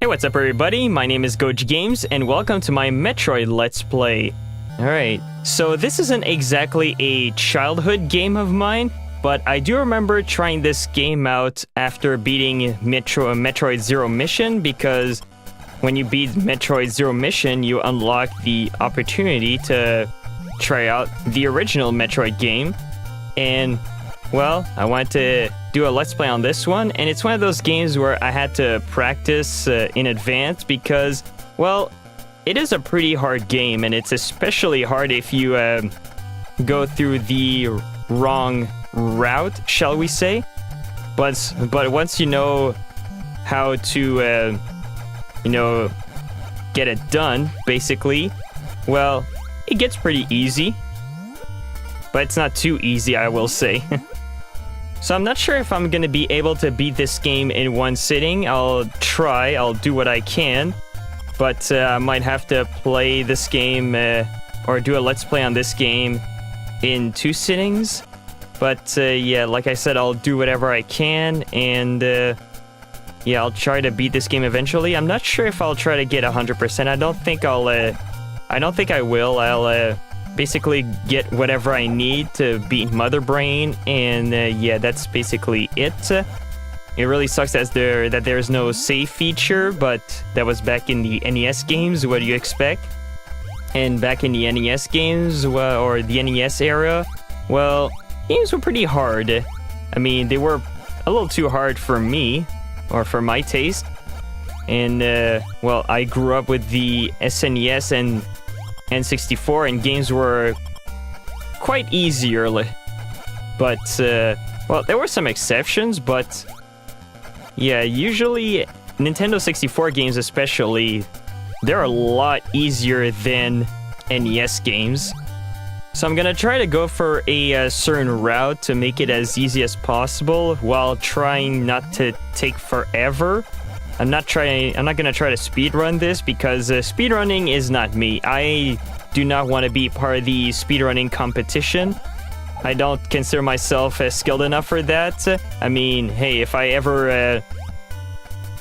Hey, what's up everybody? My name is GojiGames and welcome to my Metroid Let's Play. Alright, so this isn't exactly a childhood game of mine, but I do remember trying this game out after beating Metroid Zero Mission, because when you beat Metroid Zero Mission, you unlock the opportunity to try out the original Metroid game. And, well, I wanted to do a Let's Play on this one, and it's one of those games where I had to practice in advance because, well, it is a pretty hard game, and it's especially hard if you go through the wrong route, shall we say. But once you know how to, get it done, basically, well, it gets pretty easy. But it's not too easy, I will say. So I'm not sure if I'm going to be able to beat this game in one sitting. I'll try, I'll do what I can. But I might have to play this game, or do a Let's Play on this game in 2 sittings. But yeah, like I said, I'll do whatever I can. And yeah, I'll try to beat this game eventually. I'm not sure if I'll try to get 100%. I don't think I will. I'll basically get whatever I need to beat Mother Brain, and yeah, that's basically it. It really sucks that there's no save feature, but that was back in the NES games. What do you expect? And back in the NES games, well, or the NES era, well, games were pretty hard. I mean, they were a little too hard for me, or for my taste. And well, I grew up with the SNES and N64, and games were quite easier. But well, there were some exceptions, but yeah, usually Nintendo 64 games especially, they're a lot easier than NES games. So I'm gonna try to go for a certain route to make it as easy as possible while trying not to take forever. I'm not gonna try to speedrun this, because speedrunning is not me. I do not want to be part of the speedrunning competition. I don't consider myself skilled enough for that. I mean, hey, if I ever,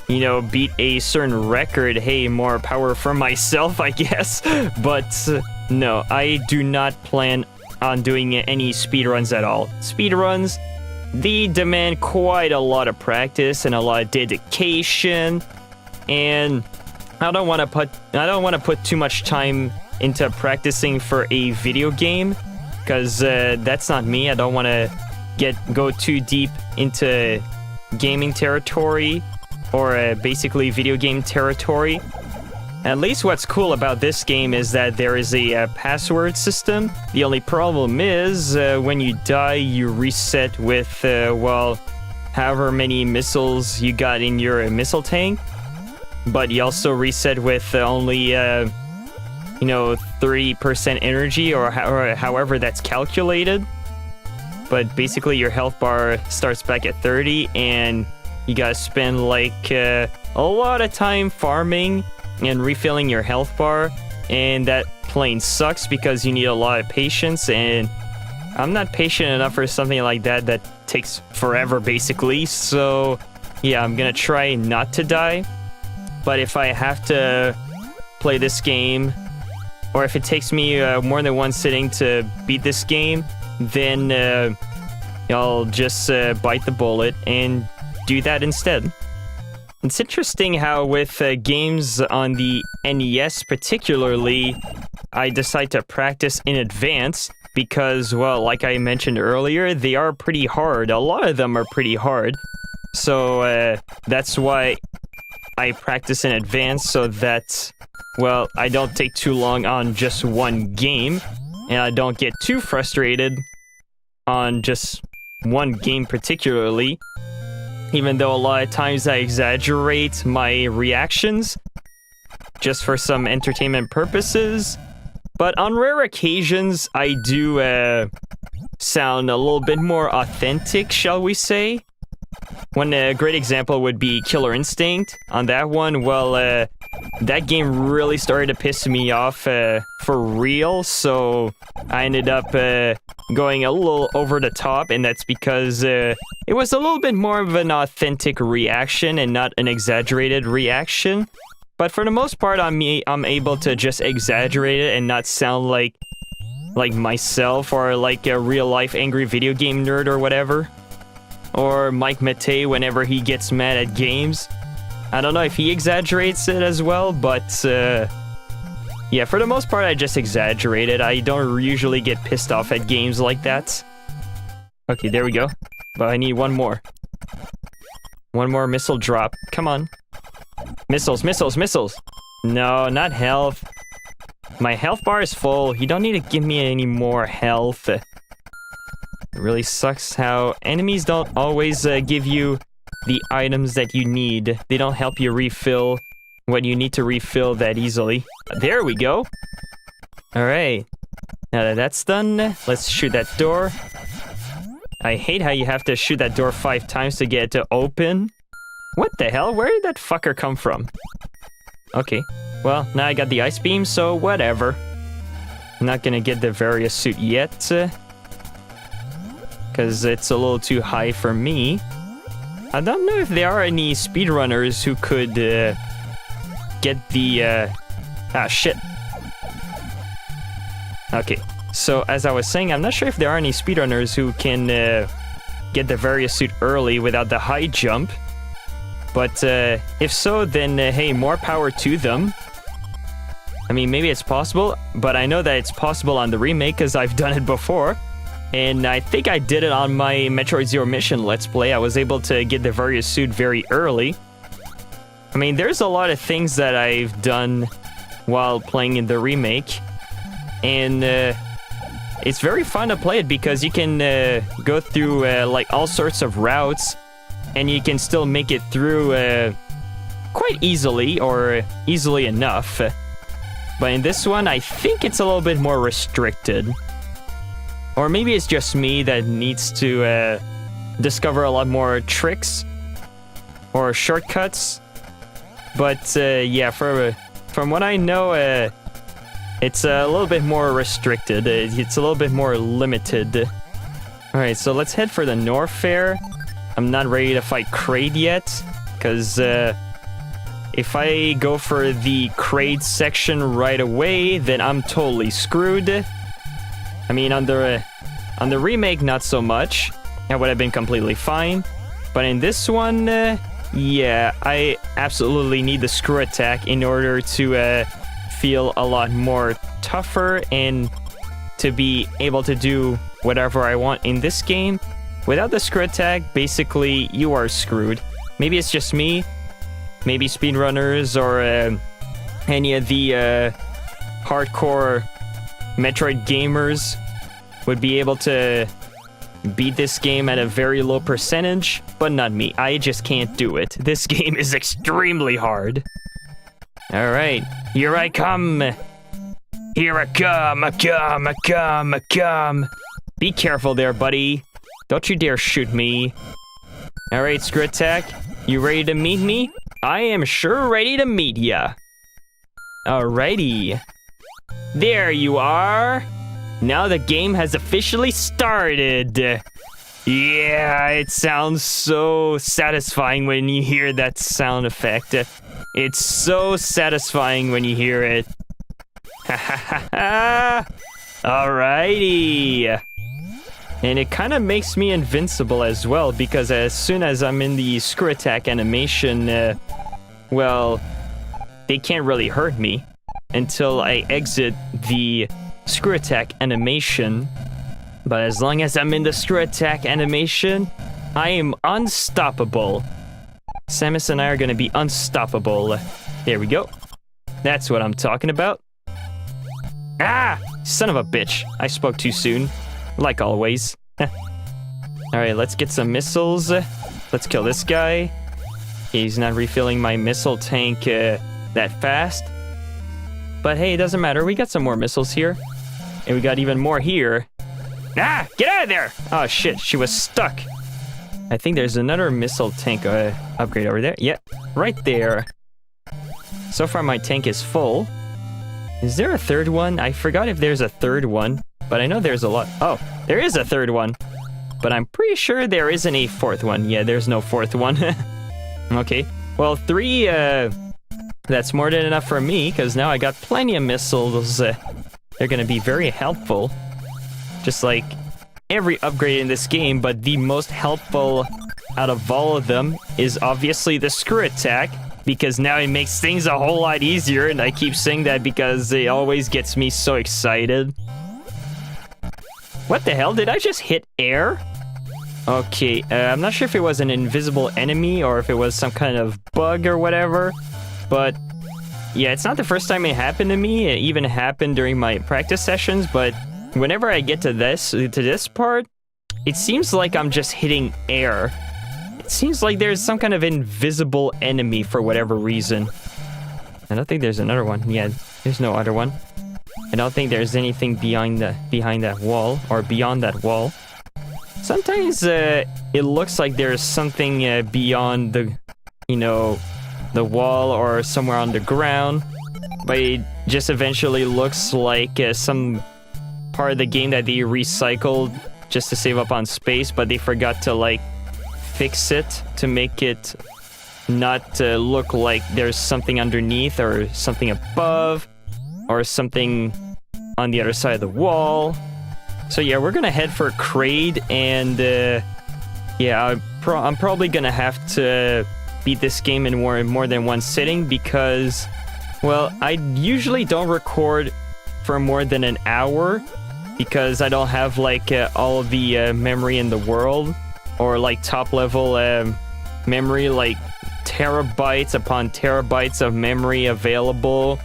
beat a certain record, hey, more power for myself, I guess. But no, I do not plan on doing any speedruns at all. Speedruns, they demand quite a lot of practice and a lot of dedication, and I don't want to put too much time into practicing for a video game, because that's not me. I don't want to go too deep into gaming territory, or basically video game territory. At least what's cool about this game is that there is a password system. The only problem is when you die, you reset with, well, however many missiles you got in your missile tank. But you also reset with only, 3% energy, or however that's calculated. But basically your health bar starts back at 30, and you gotta spend like a lot of time farming and refilling your health bar, and that plain sucks because you need a lot of patience, and I'm not patient enough for something like that takes forever basically. So yeah, I'm gonna try not to die. But if I have to play this game, or if it takes me more than one sitting to beat this game, then I'll just bite the bullet and do that instead. It's interesting how with games on the NES particularly, I decide to practice in advance because, well, like I mentioned earlier, they are pretty hard. A lot of them are pretty hard. So that's why I practice in advance, so that, well, I don't take too long on just one game, and I don't get too frustrated on just one game particularly. Even though a lot of times I exaggerate my reactions just for some entertainment purposes. But on rare occasions, I do sound a little bit more authentic, shall we say. One great example would be Killer Instinct. On that one, well, that game really started to piss me off for real, so I ended up going a little over the top, and that's because it was a little bit more of an authentic reaction and not an exaggerated reaction. But for the most part, I'm able to just exaggerate it and not sound like myself or like a real-life angry video game nerd or whatever. Or Mike Matei whenever he gets mad at games. I don't know if he exaggerates it as well, but yeah, for the most part, I just exaggerate it. I don't usually get pissed off at games like that. Okay, there we go. But I need one more. One more missile drop. Come on. Missiles, missiles, missiles. No, not health. My health bar is full. You don't need to give me any more health. It really sucks how enemies don't always give you the items that you need. They don't help you refill what you need to refill that easily. There we go. Alright. Now that that's done, let's shoot that door. I hate how you have to shoot that door 5 times to get it to open. What the hell? Where did that fucker come from? Okay. Well, now I got the ice beam, so whatever. I'm not gonna get the various suit yet. Because it's a little too high for me. I don't know if there are any speedrunners who could get the... Ah, shit. Okay. So, as I was saying, I'm not sure if there are any speedrunners who can get the various suit early without the high jump. But if so, then hey, more power to them. I mean, maybe it's possible, but I know that it's possible on the remake because I've done it before. And I think I did it on my Metroid Zero Mission Let's Play. I was able to get the various suit very early. I mean, there's a lot of things that I've done while playing in the remake. And it's very fun to play it because you can go through like all sorts of routes. And you can still make it through quite easily, or easily enough. But in this one, I think it's a little bit more restricted. Or maybe it's just me that needs to discover a lot more tricks or shortcuts. But yeah, from what I know, it's a little bit more restricted. It's a little bit more limited. Alright, so let's head for the North Fair. I'm not ready to fight Kraid yet, because if I go for the Kraid section right away, then I'm totally screwed. I mean, on the remake, not so much. That would have been completely fine. But in this one, yeah, I absolutely need the screw attack in order to feel a lot more tougher and to be able to do whatever I want in this game. Without the screw attack, basically, you are screwed. Maybe it's just me. Maybe speedrunners or any of the hardcore Metroid gamers would be able to beat this game at a very low percentage, but not me. I just can't do it. This game is extremely hard. Alright, here I come. Here I come, I come, I come, I come. Be careful there, buddy. Don't you dare shoot me. Alright, screw attack. You ready to meet me? I am sure ready to meet ya. Alrighty. There you are. Now the game has officially started. Yeah, it sounds so satisfying when you hear that sound effect. It's so satisfying when you hear it. Ha ha ha ha. Alrighty. And it kind of makes me invincible as well, because as soon as I'm in the screw attack animation, well, they can't really hurt me until I exit the screw attack animation. But as long as I'm in the screw attack animation, I am unstoppable. Samus and I are gonna be unstoppable. There we go. That's what I'm talking about. Ah! Son of a bitch. I spoke too soon. Like always. Alright, let's get some missiles. Let's kill this guy. He's not refilling my missile tank that fast. But hey, it doesn't matter. We got some more missiles here. And we got even more here. Ah! Get out of there! Oh shit, she was stuck. I think there's another missile tank upgrade over there. Yeah, right there. So far my tank is full. Is there a third one? I forgot if there's a third one, but I know there's a lot. Oh, there is a third one. But I'm pretty sure there isn't a fourth one. Yeah, there's no fourth one. Okay. Well, 3, that's more than enough for me, because now I got plenty of missiles. They're gonna be very helpful. Just like every upgrade in this game, but the most helpful out of all of them is obviously the screw attack, because now it makes things a whole lot easier, and I keep saying that because it always gets me so excited. What the hell? Did I just hit air? Okay, I'm not sure if it was an invisible enemy or if it was some kind of bug or whatever, but yeah, it's not the first time it happened to me. It even happened during my practice sessions, but whenever I get to this part, it seems like I'm just hitting air. It seems like there's some kind of invisible enemy for whatever reason. I don't think there's another one. Yeah, there's no other one. I don't think there's anything behind that wall or beyond that wall. Sometimes it looks like there's something beyond the, the wall or somewhere on the ground, but it just eventually looks like some part of the game that they recycled just to save up on space, but they forgot to like fix it to make it not look like there's something underneath or something above or something on the other side of the wall. So yeah, we're gonna head for Kraid, and yeah, I'm probably gonna have to beat this game in more than one sitting because, well, I usually don't record for more than an hour because I don't have like all of the memory in the world, or like top level memory, like terabytes upon terabytes of memory available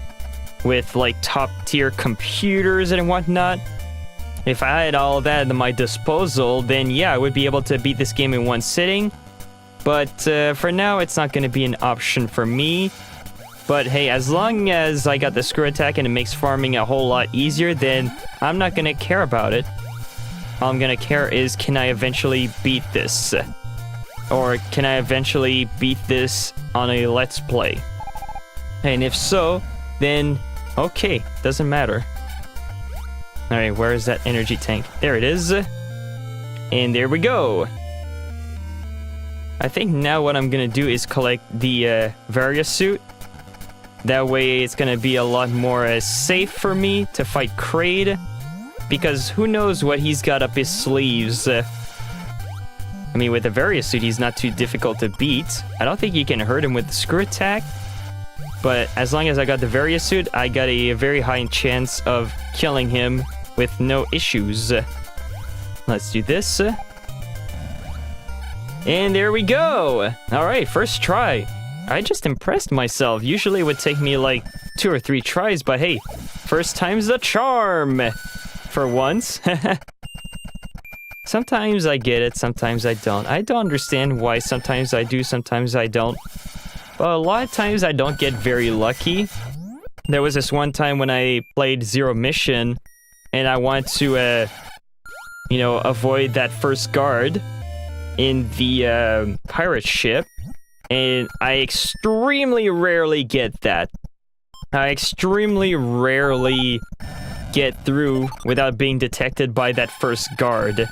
with like top tier computers and whatnot. If I had all of that at my disposal, then yeah, I would be able to beat this game in one sitting. But for now, it's not going to be an option for me. But hey, as long as I got the screw attack and it makes farming a whole lot easier, then I'm not going to care about it. All I'm going to care is, can I eventually beat this? Or can I eventually beat this on a Let's Play? And if so, then okay, doesn't matter. Alright, where is that energy tank? There it is. And there we go. I think now what I'm gonna do is collect the Varia suit. That way it's gonna be a lot more safe for me to fight Kraid. Because who knows what he's got up his sleeves. I mean, with the Varia suit, he's not too difficult to beat. I don't think you can hurt him with the screw attack. But as long as I got the Varia suit, I got a very high chance of killing him with no issues. Let's do this. And there we go! Alright, first try. I just impressed myself. Usually it would take me like 2 or 3 tries, but hey, first time's the charm! For once. Sometimes I get it, sometimes I don't. I don't understand why sometimes I do, sometimes I don't. But a lot of times I don't get very lucky. There was this one time when I played Zero Mission, and I wanted to, avoid that first guard in the pirate ship, and I extremely rarely get that. I extremely rarely get through without being detected by that first guard.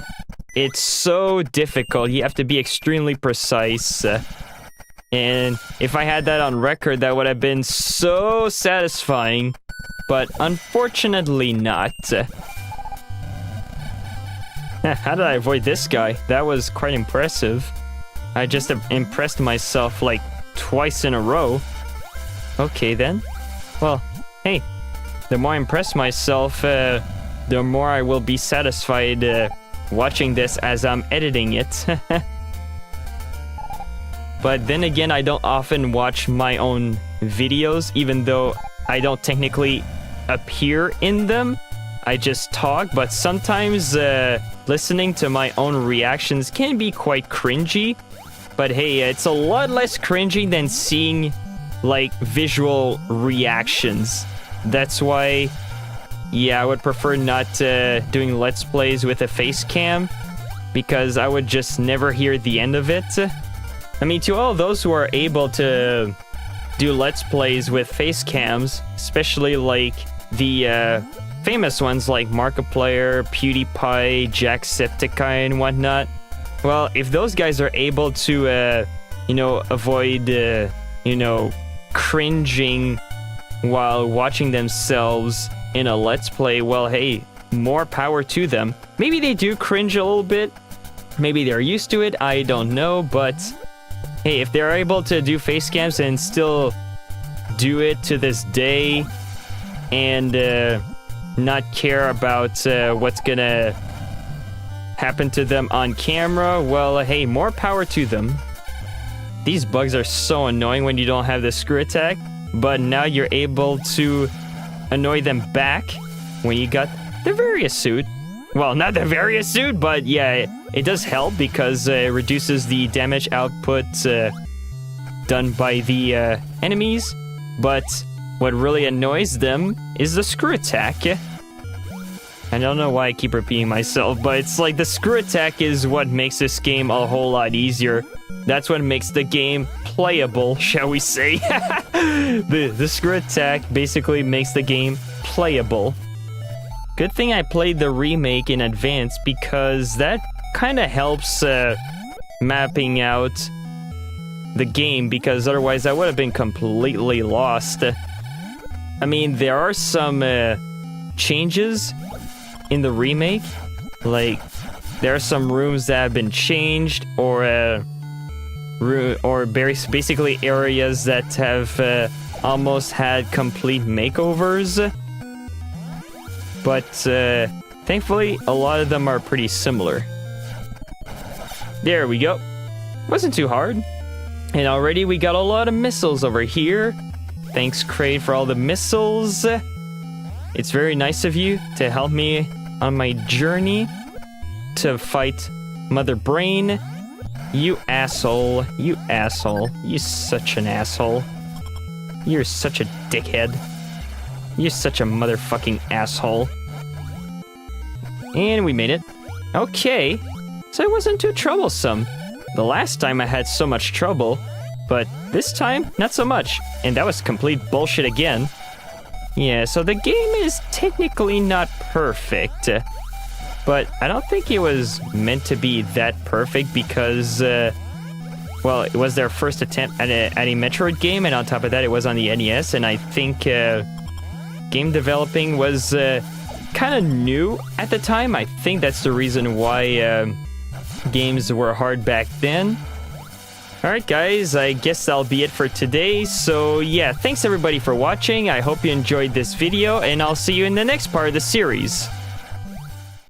It's so difficult. You have to be extremely precise. And if I had that on record, that would have been so satisfying. But unfortunately not. How did I avoid this guy? That was quite impressive. I just impressed myself like twice in a row. Okay then. Well, hey. The more I impress myself, the more I will be satisfied watching this as I'm editing it. But then again, I don't often watch my own videos, even though I don't technically appear in them. I just talk, but sometimes listening to my own reactions can be quite cringy. But hey, it's a lot less cringy than seeing like visual reactions. That's why, yeah, I would prefer not doing Let's Plays with a face cam, because I would just never hear the end of it. I mean, to all those who are able to do Let's Plays with face cams, especially like the famous ones like Markiplier, PewDiePie, Jacksepticeye, and whatnot. Well, if those guys are able to, avoid, cringing while watching themselves in a Let's Play, well, hey, more power to them. Maybe they do cringe a little bit. Maybe they're used to it. I don't know, but hey, if they're able to do face cams and still do it to this day and not care about what's gonna happen to them on camera, well, hey, more power to them. These bugs are so annoying when you don't have the screw attack, but now you're able to annoy them back when you got the Various suit. Well, not the Various suit, but yeah, it does help because it reduces the damage output done by the enemies. But what really annoys them is the screw attack. I don't know why I keep repeating myself, but it's like the screw attack is what makes this game a whole lot easier. That's what makes the game playable, shall we say. The screw attack basically makes the game playable. Good thing I played the remake in advance because that kind of helps mapping out the game, because otherwise I would have been completely lost. I mean, there are some changes in the remake. Like, there are some rooms that have been changed, or basically areas that have almost had complete makeovers. But thankfully, a lot of them are pretty similar. There we go. Wasn't too hard. And already we got a lot of missiles over here. Thanks, Kraid, for all the missiles. It's very nice of you to help me on my journey to fight Mother Brain. You asshole. You asshole. You're such an asshole. You're such a dickhead. You're such a motherfucking asshole. And we made it. Okay. So it wasn't too troublesome. The last time I had so much trouble, but this time, not so much. And that was complete bullshit again. Yeah, so the game is technically not perfect. But I don't think it was meant to be that perfect because, well, it was their first attempt at a Metroid game, and on top of that, it was on the NES, and I think game developing was kind of new at the time. I think that's the reason why games were hard back then. Alright guys, I guess that'll be it for today. So yeah, thanks everybody for watching. I hope you enjoyed this video, and I'll see you in the next part of the series.